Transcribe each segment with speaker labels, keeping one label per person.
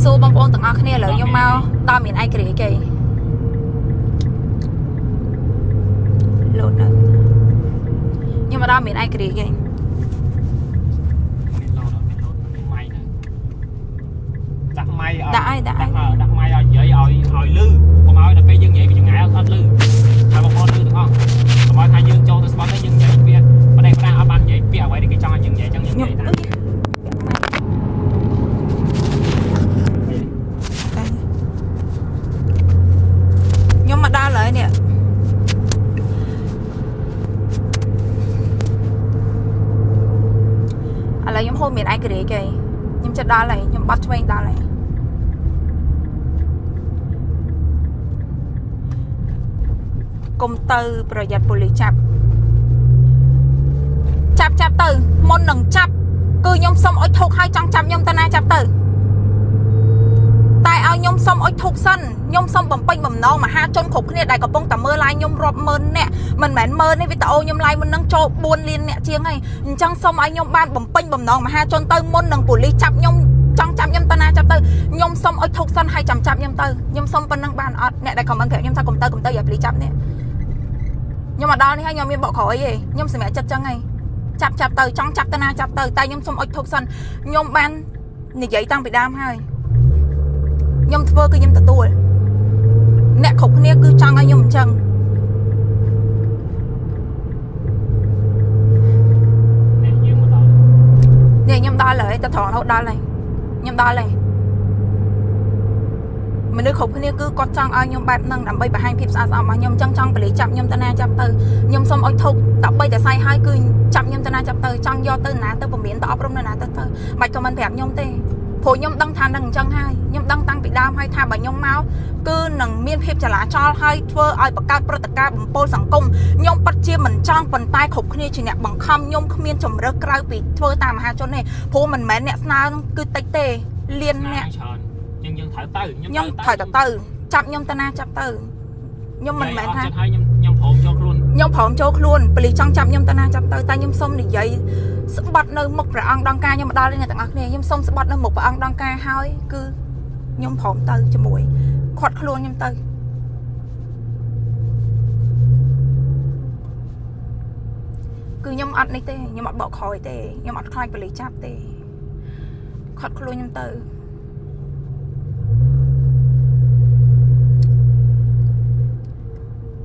Speaker 1: សួរបងប្អូនទាំងអស់គ្នាឥឡូវខ្ញុំមកដល់មានឯករាជ្យគេលោតនៅខ្ញុំមកដល់មានឯករាជ្យគេ
Speaker 2: ដាក់ម៉ៃឲ្យ
Speaker 1: ដាក់ម៉ៃ
Speaker 2: ឲ្យនិយាយឲ្យលឺកុំឲ្យដល់ពេលយើងនិយាយពីចម្ងាយអត់លឺថាបងប្អូនលឺទាំងអស់កុំឲ្យថាយើងចូលទៅស្បត់ទៅយើងនិយាយវាបដិប្រាអត់បាននិយាយពាក្យអ្វីដែលគេចង់ឲ្យយើងនិយាយចឹងយើងនិយាយតាម
Speaker 1: ខ្ញុំមកដល់ហើយនេះឥឡូវខ្ញុំហូបមានឯករាជ្យគេខ្ញុំចិត្តដល់ហើយខ្ញុំបាត់ឆ្វេងដល់ហើយកុំទៅប្រយ័ត្នប៉ូលីសចាប់ទៅមុននឹងចាប់គឺខ្ញុំសុំអុជធូបឲ្យចង់ចាប់ខ្ញុំទៅណាចាប់ទៅតែឲ្យខ្ញុំសុំអុជធូបសិនខ្ញុំសុំបំពេញបំណងមហាជនគ្រប់គ្នាដែលកំពុងតែមើល live ខ្ញុំរាប់ម៉ឺននាក់មិនមែនម៉ឺនទេវីដេអូខ្ញុំ live មុននឹងចូល4លាននាក់ជាងហើយអញ្ចឹងសុំឲ្យខ្ញុំបានបំពេញបំណងមហាជនទៅមុននឹងប៉ូលីសចាប់ខ្ញុំចង់ចាប់ខ្ញុំទៅណាចាប់ទៅខ្ញុំសុំអុជធូបសិនឲ្យចាំចាប់ខ្ញុំទៅខ្ញុំសុំប៉ុណ្ណឹងបានអត់អ្នកដែល comment ប្រាប់ខ្ញុំថាកុំទៅឲ្យប៉ូលីសចាប់នេះខ្ញុំមកដល់នេះហើយខ្ញុំមានបកក្រោយទេខ្ញុំសម្រាប់ចិត្តចឹងហើយចាប់ទៅចង់ចាប់ទៅណាចាប់ទៅតែខ្ញុំសុំអុជធូបសិនខ្ញុំបាននិយាយតាំងពីដើមហើយខ្ញុំធ្វើគឺខ្ញុំទទួលអ្នកគ្រប់គ្នាគឺចង់ឲ្យខ្ញុំអញ្ចឹង
Speaker 2: នេះយើងមកដល់
Speaker 1: នេះខ្ញុំដល់ហើយទៅត្រង់រហូតដល់ហើយខ្ញុំដល់ហើយមនុស្សគ្រប់គ្នាគឺគាត់ចង់ឲ្យខ្ញុំបែបហ្នឹងដើម្បីបង្ហាញភាពស្អាតស្អំរបស់ខ្ញុំអញ្ចឹងចង់បលីចាប់ខ្ញុំទៅណាចាប់ទៅខ្ញុំសុំអុជធូបដើម្បីតែសាយហើយគឺចាប់ខ្ញុំទៅណាចាប់ទៅចង់យកទៅណាទៅពមៀនទៅអប់រំនៅណាទៅបាច់ក៏មិនប្រាប់ខ្ញុំទេព្រោះខ្ញុំដឹងថានឹងអញ្ចឹងហើយខ្ញុំដឹងតាំងពីដើមហើយថាបើខ្ញុំមកគឺនឹងមានភាពចលាចលហើយធ្វើឲ្យបង្កើតព្រឹត្តិការណ៍បំពុលសង្គមខ្ញុំពិតជាមិនចង់ប៉ុន្តែគ្រប់គ្នាជាអ្នកបង្ខំខ្ញុំគ្មានជំរើសក្រៅពីធ្វើតាមមហាជនទេព្រោះមិនមែនអ្នកស្នើគឺតិចទេលៀនអ្នក
Speaker 2: យើងត្រូវទៅ
Speaker 1: ខ្ញុំត្រូវទៅចាប់ខ្ញុំទៅណាចាប់ទៅខ្ញុំមិនមែនថា
Speaker 2: ខ្ញុំព្រមចូល
Speaker 1: ខ្លួនប៉ូលីសចង់ចាប់ខ្ញុំទៅណាចាប់ទៅតែខ្ញុំសុំនិយាយស្បត់នៅមុខព្រះអង្គដង្ការខ្ញុំមកដល់នេះអ្នកទាំងអស់គ្នាខ្ញុំសុំស្បត់នៅមុខព្រះអង្គដង្ការហើយគឺខ្ញុំព្រមទៅជាមួយខាត់ខ្លួនខ្ញុំទៅគឺខ្ញុំអត់នេះទេខ្ញុំអត់បកក្រោយទេខ្ញុំអត់ខ្លាចប៉ូលីសចាប់ទេខាត់ខ្លួនខ្ញុំទៅ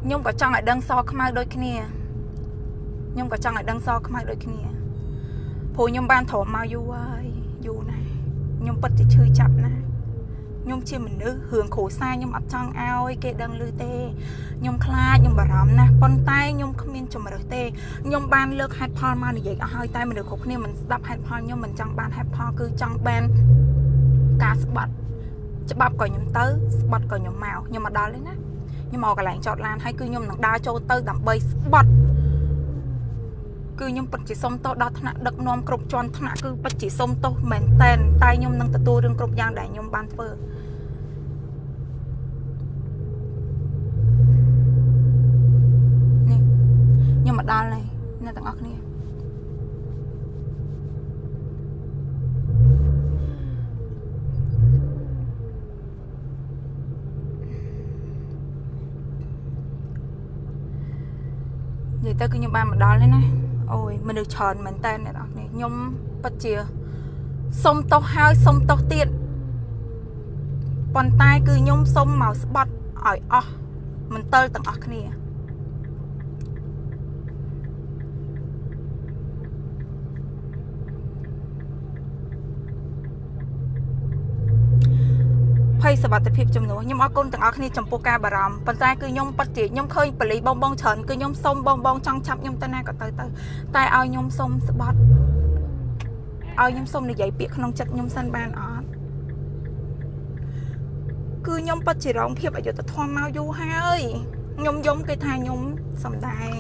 Speaker 1: ខ្ញុំក៏ចង់ឲ្យដឹងសខ្មៅដូចគ្នាព្រោះខ្ញុំបានទ្រាំមកយូរហើយយូរណាស់ខ្ញុំពិតជាឈឺចាប់ណាស់ខ្ញុំជាមនុស្សរឿងគ្រួសារខ្ញុំអត់ចង់ឲ្យគេដឹងឮទេខ្ញុំខ្លាចខ្ញុំបារម្ភណាស់ប៉ុន្តែខ្ញុំគ្មានជំរើសទេខ្ញុំបានលើកហេតុផលមកនិយាយអស់ហើយតែមនុស្សគ្រប់គ្នាមិនស្ដាប់ហេតុផលខ្ញុំមិនចង់បានហេតុផលគឺចង់បានការស្បាត់ច្បាប់ក៏ខ្ញុំទៅស្បាត់ក៏ខ្ញុំមកខ្ញុំមកដល់ទេណាខ្ញុំមកកន្លែងចតឡានហើយគឺខ្ញុំនឹងដើរចូលទៅដើម្បីស្បត់គឺខ្ញុំពិតជាសុំទោសដល់ថ្នាក់ដឹកនាំគ្រប់ជាន់ថ្នាក់គឺពិតជាសុំទោសមែនតែនតែខ្ញុំនឹងទទួលរឿងគ្រប់យ៉ាងដែលខ្ញុំបានធ្វើនេះខ្ញុំមកដល់ហើយអ្នកទាំងអស់គ្នានិយាយទៅគឺខ្ញុំបានមកដល់ហើយណាអូយមនុស្សច្រើនមែនតើអ្នកនរគ្នាខ្ញុំពិតជាសុំទោសហើយសុំទោសទៀតប៉ុន្តែគឺខ្ញុំសុំមកស្បត់ឲ្យអស់មន្ទិលទាំងអស់គ្នាភ័យសុវត្ថិភាពចំនួនខ្ញុំអរគុណទាំងអស់គ្នាចំពោះការបារម្ភប៉ុន្តែគឺខ្ញុំពិតជាខ្ញុំឃើញប៉ូលីសបងច្រើនគឺខ្ញុំសុំបងចង់ចាប់ខ្ញុំទៅណាក៏ទៅតែឲ្យខ្ញុំសុំស្បត់ឲ្យខ្ញុំសុំនិយាយពាក្យក្នុងចិត្តខ្ញុំសិនបានអត់គឺខ្ញុំពិតជារងភាពអយុត្តិធម៌មកយូរហើយខ្ញុំយំគេថាខ្ញុំសំដែង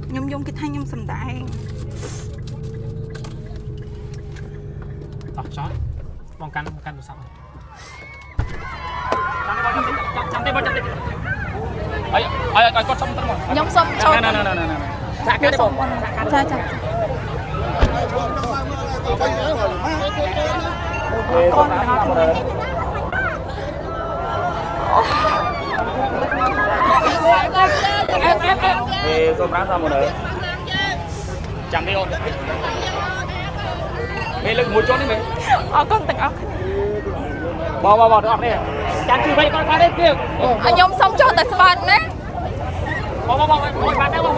Speaker 1: ខ្ញុំយំគេថាខ្ញុំសំដែង
Speaker 2: អត់ចោលបងកាន់ទូរស័ព្ទចាំទេបងអីគាត់សុំទៅមក
Speaker 1: ខ្ញុំសុំចូល
Speaker 2: ណាសាក់គេទេបង
Speaker 1: ចា con nó
Speaker 2: thì xong ráng ra một đời chẳng đi ôn về lực một chỗ đi mình
Speaker 1: con từng ốc
Speaker 2: bỏ được ọc đi chẳng chịu vậy con phá đấy kia
Speaker 1: nhom xong cho tại sao nè
Speaker 2: bỏ phá đấy bỏ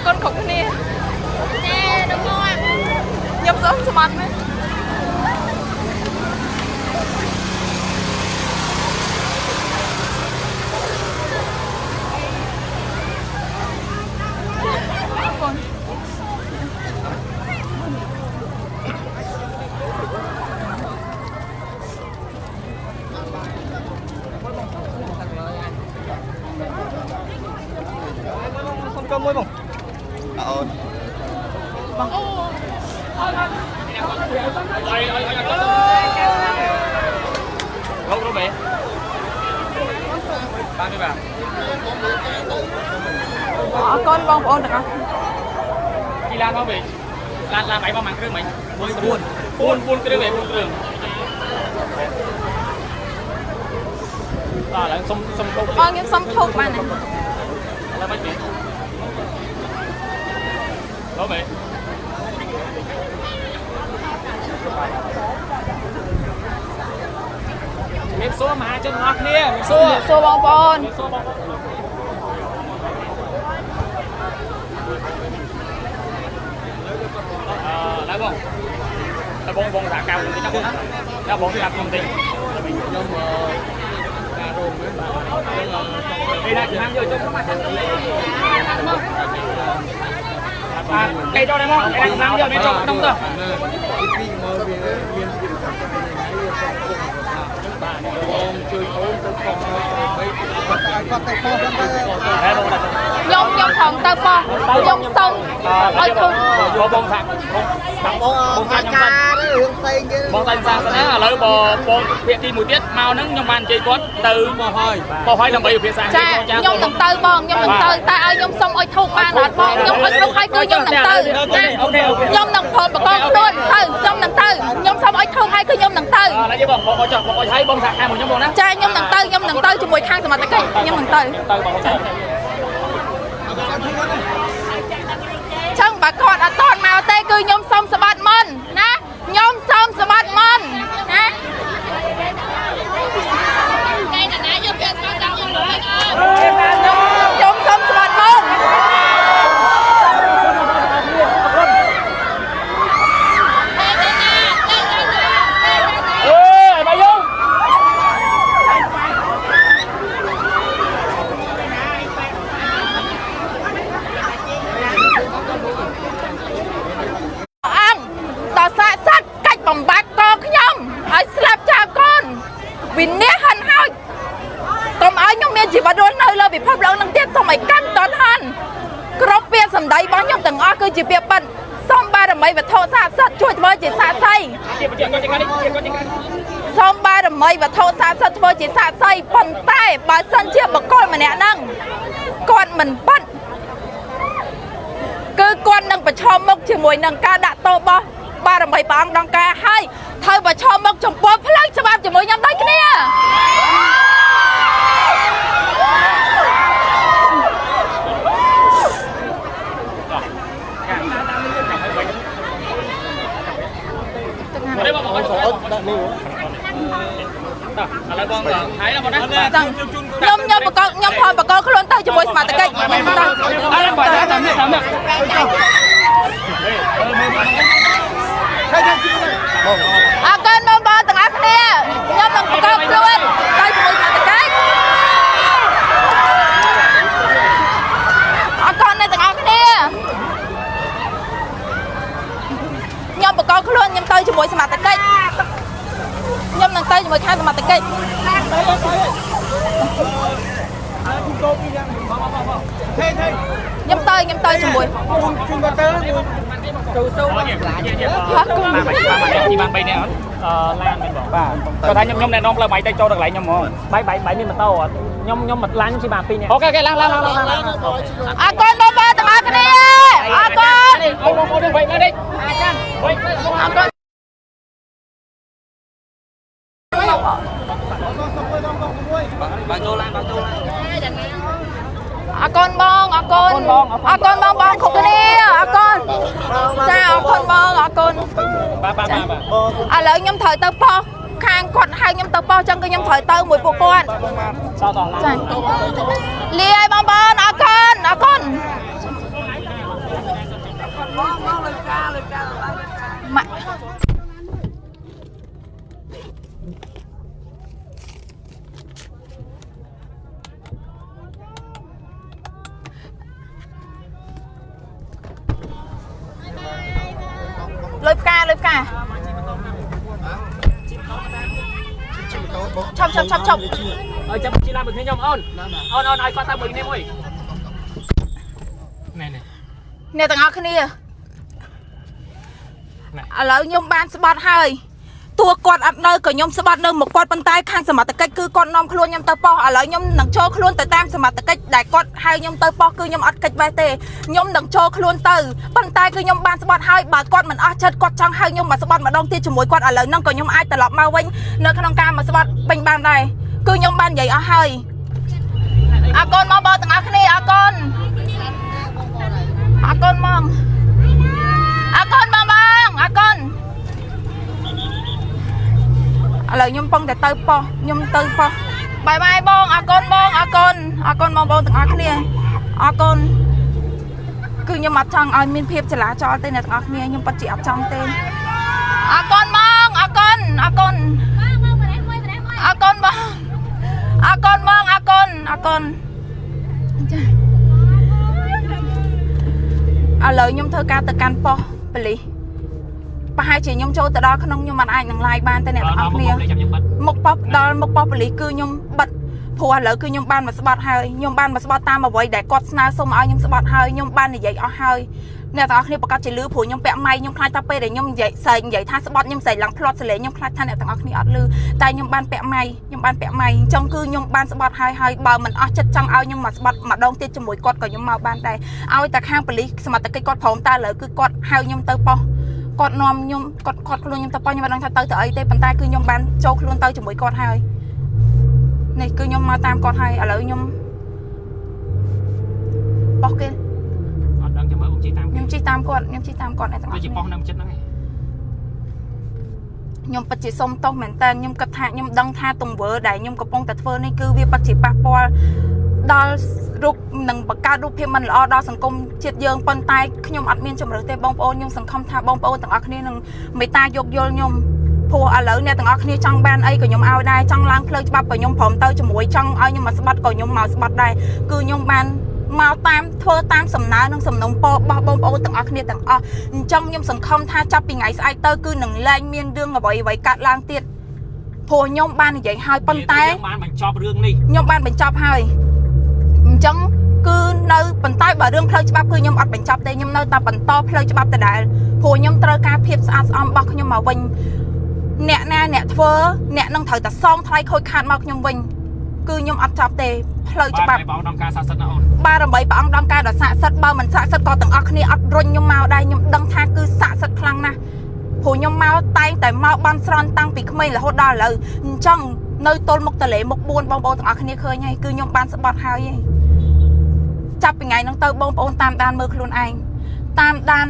Speaker 1: con khóc nè đúng không nhom xong cho bạn nè
Speaker 2: không cơm muối bông không đâu mẹ ba mươi bạc
Speaker 1: con bông ôn được không
Speaker 2: đi làm không bị làm mấy bao màng kêu mày buôn cái đường buôn đường là xong câu
Speaker 1: con nhom xong thuộc mà này
Speaker 2: là mấy chuyện đó mẹ miếng số mà cho ngọt nè miếng số
Speaker 1: bông bông
Speaker 2: lại bông là bông giá cao hơn tí chắc đó là bông thì làm công ty đây là mang vô cho các bạn cây cho đây không cây mang vô bên trong đông rồi
Speaker 1: nhom phòng tao po nhom xong ơi thôi
Speaker 2: bông sạc bông sạc nhom xanh bông xanh sang sẽ lấy bò viện đi một tiết mau nắng nhom bàn chơi con từ bò hơi làm bầy phía sang
Speaker 1: nhom từng từ bong nhom từng từ ta ơi nhom xong ơi thuộc bàn ở bong nhom ơi thuộc hai cứ nhom từng từ nhom từng phồn bà con luôn từ nhom từng từ nhom xong ơi thuộc hai cứ nhom từng từ
Speaker 2: lấy chứ bông bò thấy bông sạc hai một nhom bông đó
Speaker 1: cha nhom từng từ cho mùi khang mà cái nhom từng từ chẳng bà con ở toàn màu tê cứ nhom xong sờ bát mân nè nhom xong sờ bát mân nè nhom xong sờ bát mânបំបត្តិកខ្ញុំឲ្យស្លាប់ចាកូនវិនិច្ឆ័យហិនហើយកុំឲ្យខ្ញុំមានជីវិតរស់នៅលើពិភពលោកនឹងទៀតសូមឲ្យកាត់តន់ហិនគ្រប់ពាក្យសម្ដីរបស់ខ្ញុំទាំងអស់គឺជាពាក្យពិតសូមបារមីវត្ថុស័ក្តិសិទ្ធិជួយធ្វើជាសាក្សីសូមបារមីវត្ថុស័ក្តិសិទ្ធិធ្វើជាសាក្សីប៉ុន្តែបើសិនជាបុគ្គលម្នាក់ហ្នឹងគាត់មិនពិតគឺគាត់នឹងប្រឈមមុខជាមួយនឹងការដាក់ទោសរបស់បារមីព្រះអង្គដង្ការហើយត្រូវប្រឈមមុខចំពោះផ្លូវច្បាប់ជាមួយខ្ញុំដូចគ្នា
Speaker 2: đấy bọn số ớt đã lưu là bọn thái là bọn đấy
Speaker 1: nhom bà con nhom thôi bà con có luôn tay cho môi mà tay cây kênh bom bom từng ác nè nhom từng bà con luôn tay cho môi mà tay cây con này từng ác nè nhom bà con luôn nhom tay cho môi mà tay cây nhom từng tay cho môi khai mà tay cây nhâm tơi cho mùi
Speaker 2: chị bạn bay nè lan mình bỏ bà có thấy nhom này nó là mày tay cho được lại nhom không bảy mình mà tao nhom mật lan nhom chị bạn pin nè ok lan con bom bom tao
Speaker 1: អរគុណបងអរគុណអរគុណបងបងគ្រប់គ្នាអរគុណចាអរគុណបងអរគុណ
Speaker 2: បាទ
Speaker 1: ឥ
Speaker 2: បាទបាទ
Speaker 1: ឡូវខ្ញុំត្រូវទៅប៉ោះខាងគាត់ហៅខ្ញុំទៅប៉ោះចឹងគឺខ្ញុំត្រូវទៅមួយពួកគាត់
Speaker 2: សតឡើង
Speaker 1: ចាលាឲ្យបងប្អូនអរគុណអរគុណម៉ាក់លុយផ្កាឈប់
Speaker 2: អើចាំជីឡាមួយគ្នាខ្ញុំអូនឲ្យគាត់ទៅមួយនេះមួយណែ
Speaker 1: អ្នកទាំងអស់គ្នាឥឡូវខ្ញុំបានស្បត់ហើយតួគាត់អត់នៅក៏ខ្ញុំស្បត់នៅមកគាត់ប៉ុន្តែខាងសមត្ថកិច្ចគឺគាត់នាំខ្លួនខ្ញុំទៅប៉ោះឥឡូវខ្ញុំនឹងចូលខ្លួនទៅតាមសមត្ថកិច្ចដែលគាត់ហៅខ្ញុំទៅប៉ោះគឺខ្ញុំអត់កិច្ចបេះទេខ្ញុំនឹងចូលខ្លួនទៅប៉ុន្តែគឺខ្ញុំបានស្បត់ហើយបើគាត់មិនអស់ចិត្តគាត់ចង់ហៅខ្ញុំមកស្បត់ម្ដងទៀតជាមួយគាត់ឥឡូវហ្នឹងក៏ខ្ញុំអាចត្រឡប់មកវិញនៅក្នុងការមកស្បត់ពេញបានដែរគឺខ្ញុំបាននិយាយអស់ហើយអរគុណបងប្អូនទាំងអស់គ្នាអរគុណអរគុណបងអរគុណបងអរគុណឥឡូវខ្ញុំពងតែទៅប៉ោះខ្ញុំទៅប៉ោះបាយបាយបងអរគុណបងអរគុណបងប្អូនទាំងអស់គ្នាអរគុណគឺខ្ញុំអត់ចង់ឲ្យមានភាពចលាចលទេអ្នកទាំងអស់គ្នាខ្ញុំពិតជាអត់ចង់ទេអរគុណបងអរគុណបងអរគុណចាឥឡូវខ្ញុំធ្វើការទៅកាន់ប៉ុស្តិ៍ប៉ូលីសប្រហែលជាខ្ញុំចូលទៅដល់ក្នុងខ្ញុំមិនអាចនឹងឡាយបានទេអ្នកទាំងអស់គ្នាមុខប៉ុស្តិ៍ដល់មុខប៉ុស្តិ៍ប៉ូលីសគឺខ្ញុំបិទព្រោះឥឡូវគឺខ្ញុំបានមកស្បត់ហើយខ្ញុំបានមកស្បត់តាមអ្វីដែលគាត់ស្នើសុំឲ្យខ្ញុំស្បត់ហើយខ្ញុំបាននិយាយអស់ហើយអ្នកទាំងអស់គ្នាប្រកាសជាលឺព្រោះខ្ញុំពាក់ម៉ៃខ្ញុំខ្លាចថាពេលដែលខ្ញុំនិយាយថាស្បត់ខ្ញុំស្រែកឡើងផ្្លាត់សលេងខ្ញុំខ្លាចថាអ្នកទាំងអស់គ្នាអត់លឺតែខ្ញុំបានពាក់ម៉ៃអញ្ចឹងគឺខ្ញុំបានស្បត់ហើយបើមិនអស់ចិត្តចង់ឲ្យខ្ញុំមកស្បត់ម្ដងទៀតជាមួយគាត់ក៏ខ្ញុំមកបានដែរឲ្យតែខាងប៉ូលីសសមត្ថកិច្ចគាត់ព្រមតែឥឡូវគឺគាត់ហៅខ្ញុំទៅប៉ោះគាត់នាំខ្ញុំគាត់ខ្លួនខ្ញុំទៅប៉ោះខ្ញុំមិនដឹងថាទៅអីទេប៉ុន្តែគឺខ្ញុំបានចូលខ្លួនទៅជាមួយគាត់ហើយនេះគឺខ្ញុំមកតាមគាត់ហើយឥឡូវខ្ញុំប៉ោះគេ
Speaker 2: អត់ដឹងចាំមើលខ្ញុំជិះតាម
Speaker 1: ខ្ញុំជិះតាមគាត់អ្នកទាំងអស់
Speaker 2: ទៅជិះប៉ោះនៅចិត្តហ្នឹងឯង
Speaker 1: ខ្ញុំពិតជាសុំទោសមែនតើខ្ញុំគិតថាខ្ញុំដឹងថាទង្វើដែលខ្ញុំកំពុងតែធ្វើនេះគឺវាពិតជាប៉ះពាល់ដល់រូបនិងបង្កើតរូបភាពមិនល្អដល់សង្គមជាតិយើងប៉ុន្តែខ្ញុំអត់មានជំរឿទេបងប្អូនខ្ញុំសង្ឃឹមថាបងប្អូនទាំងអស់គ្នានឹងមេត្តាយោគយល់ខ្ញុំព្រោះឥឡូវអ្នកទាំងអស់គ្នាចង់បានអីក៏ខ្ញុំឲ្យដែរចង់ឡើងផ្លូវច្បាប់ក៏ខ្ញុំព្រមទៅជាមួយចង់ឲ្យខ្ញុំមកស្បត់ក៏ខ្ញុំមកស្បត់ដែរគឺខ្ញុំបានមកតាមធ្វើតាមសំណើនិងសំណុំពររបស់បងប្អូនទាំងអស់គ្នាទាំងអស់អញ្ចឹងខ្ញុំសង្ឃឹមថាចាប់ពីថ្ងៃស្អែកទៅគឺនឹងលែងមានរឿងអ្វីកាត់ឡើងទៀតព្រោះខ្ញុំបាននិយាយឲ្យប៉ុន្តែ
Speaker 2: ខ្ញុំបានបញ្ចប់រឿងនេះ
Speaker 1: ខ្ញុំបានបញ្ចប់ហើយអញ្ចឹងគឺនៅប៉ុន្តែបើរឿងផ្លូវច្បាប់គឺខ្ញុំអត់បញ្ចប់ទេខ្ញុំនៅតែបន្តផ្លូវច្បាប់ដដែលព្រោះខ្ញុំត្រូវការភាពស្អាតស្អំរបស់ខ្ញុំមកវិញអ្នកណាអ្នកធ្វើអ្នកនឹងត្រូវតែសងថ្លៃខូចខាតមកខ្ញុំវិញគឺខ្ញុំអត់ចប់ទេផ្លូវច្បាប់
Speaker 2: បាទបងដំការស័ក្តិសិទ្ធិណាអូន
Speaker 1: បាទដើម្បីព្រះអង្គដំការដ៏ស័ក្តិសិទ្ធិបើមិនស័ក្តិសិទ្ធិក៏ទាំងអស់គ្នាអត់រុញខ្ញុំមកដែរខ្ញុំដឹងថាគឺស័ក្តិសិទ្ធិខ្លាំងណាស់ព្រោះខ្ញុំមកតែងតែមកបានស្រន់តាំងពីក្មេងរហូតដល់ឥឡូវអញ្ចឹងនៅទល់មុខតលេមុខ4បងប្អូនទាំងអស់គ្នាឃើញហើយគឺខ្ញុំបានស្បត់ហើយចាប់ពីថ្ងៃហ្នឹងទៅបងប្អូនតាមដានមើលខ្លួនឯងតាមដាន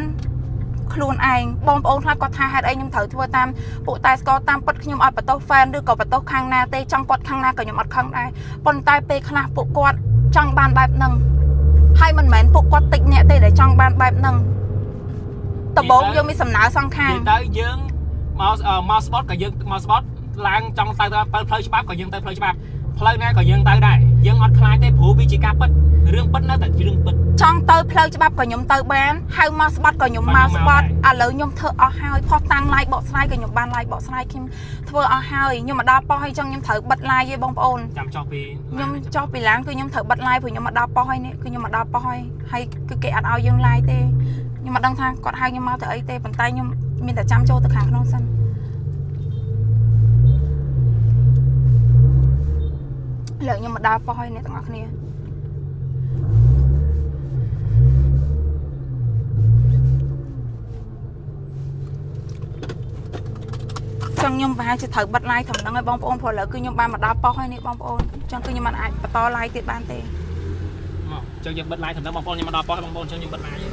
Speaker 1: ខ្លួនឯងបងប្អូនខ្លះគាត់ថាហេតុអីខ្ញុំត្រូវធ្វើតាមពួកតែស្គាល់តាមពិតខ្ញុំអត់បន្ទោសហ្វេនឬក៏បន្ទោសខាងណាទេចង់គាត់ខាងណាក៏ខ្ញុំអត់ខឹងដែរប៉ុន្តែពេលខ្លះពួកគាត់ចង់បានបែបហ្នឹងហើយមិនមែនពួកគាត់តិចអ្នកទេដែលចង់បានបែបហ្នឹងដំបូងយើងមានសំណើសងខាង
Speaker 2: ទៅយើងមកស្បត់ក៏យើងមកស្បត់ឡើងចង់ទៅផ្លូវច្បាប់ក៏យើងទៅផ្លូវច្បាប់ផ្លូវណាក៏យើងទៅដែរយើងអត់ខ្លាចទេព្រោះវាជាការពិតរឿងពិតនៅតែជារឿងពិត
Speaker 1: ចង់ទៅផ្លូវច្បាប់ក៏ខ្ញុំទៅបានហៅមកស្បត់ក៏ខ្ញុំមកស្បត់ឥឡូវខ្ញុំធ្វើអស់ហើយផុសតាំង live បកស្រាយក៏ខ្ញុំបាន live បកស្រាយខ្ញុំធ្វើអស់ហើយខ្ញុំមកដល់ប៉ុស្តិ៍ហើយចឹងខ្ញុំត្រូវបិទ live ឯងបងប្អូន
Speaker 2: ចាំចុះពី
Speaker 1: ខ្ញុំចុះពីឡានគឺខ្ញុំត្រូវបិទ live ព្រោះខ្ញុំមកដល់ប៉ុស្តិ៍ហើយនេះគឺខ្ញុំមកដល់ប៉ុស្តិ៍ហើយគឺគេអត់ឲ្យយើង live ទេខ្ញុំមិនដឹងថាគាត់ហៅខ្ញុំមកទៅអីទេប៉ុន្តែខ្ញុំមានតែចាំចូលទៅខាងក្នុងសិនលើខ្ញុំមកដល់ប៉ុស្តិ៍ហើយអ្នកទាំងអស់គ្នាចឹងខ្ញុំប្រហែលជាត្រូវបិទ live ត្រឹមហ្នឹងហើយបងប្អូនព្រោះឥឡូវគឺខ្ញុំបានមកដល់ប៉ុស្តិ៍ហើយនេះបងប្អូនចឹងគឺខ្ញុំមិនអាចបន្ត live ទៀតបានទេ
Speaker 2: មកចឹងយើងបិទ live សម្រាប់បងប្អូនខ្ញុំមកដល់ប៉ុស្តិ៍បងប្អូនចឹងយើងបិទ live